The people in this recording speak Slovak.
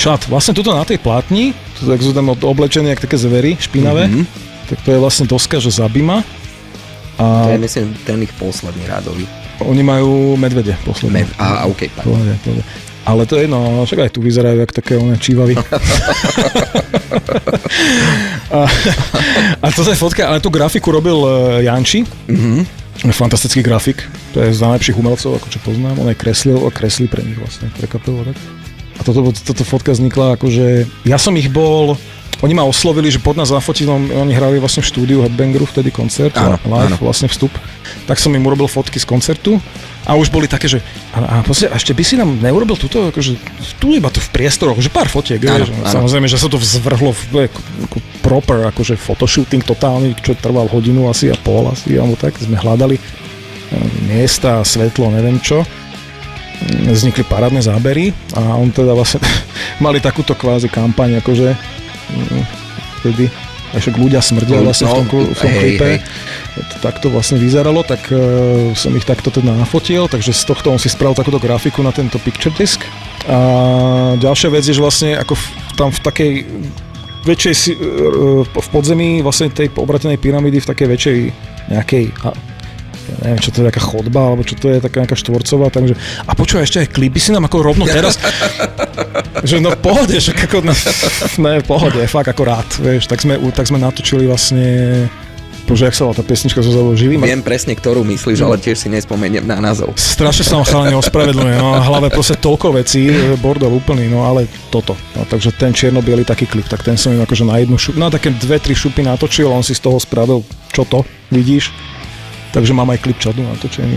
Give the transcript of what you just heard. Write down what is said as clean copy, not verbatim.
čat. Vlastne tuto na tej platni, tak sú tam oblečené jak také zvery, špinavé, tak to je vlastne doska, že Zabima. To je, myslím, ten ich posledný rádový. Oni majú medvede posledný. OK, pardon. Ale to je jedno, však aj tu vyzerajú jak také čívavy. a to je fotka, ale tú grafiku robil Janči. Fantastický grafik. To je z najlepších umelcov, ako čo poznám. On aj kreslil pre nich vlastne, pre kapelu. Tak? A toto fotka vznikla akože... Ja som ich bol... Oni ma oslovili, že pod nás zafotiť, oni hrali vlastne v štúdiu Headbangeru, vtedy koncert, live vlastne vstup. Tak som im urobil fotky z koncertu a už boli také, že a ešte by si nám neurobil túto, akože tu iba tu v priestoroch, že pár fotiek, áno. Samozrejme, že sa to vzvrhlo v proper, akože photoshooting totálny, čo trval hodinu asi a pol asi, alebo tak, sme hľadali miesta, svetlo, neviem čo. Vznikli parádne zábery a on teda vlastne mali takúto kvázi kampaň, akože vtedy však ľudia smrdia vlastne v tom klipe. Tak to vlastne vyzeralo, tak som ich takto teda nafotil, takže z tohto on si spravil takúto grafiku na tento picture disk. A ďalšia vec je, že vlastne ako tam v takej väčšej, v podzemí vlastne tej obratenej pyramídy v takej väčšej nejakej, ja neviem, čo to je, taká chodba, alebo čo to je, taká nejaká štvorcová, takže... A počúvaj, ešte aj klipy si nám ako rovno teraz... že no v pohode, že ako... Ne, v pohode, fakt ako rád, vieš, tak sme natočili vlastne... Bože, jak sa volá tá pesnička so Zavou živým? Viem presne, ktorú myslíš, ale tiež si nespomeniem na názov. Strašne sa vám chalane ospravedlňuje, no a hlave proste toľko vecí, bordel úplný, no ale toto. No, takže ten čierno-bielý taký klip, tak ten som im akože na jednu šup, také 2-3 šupy natočil, on si z toho spravil, čo to, vidíš? Takže mám aj klip čadu natočený.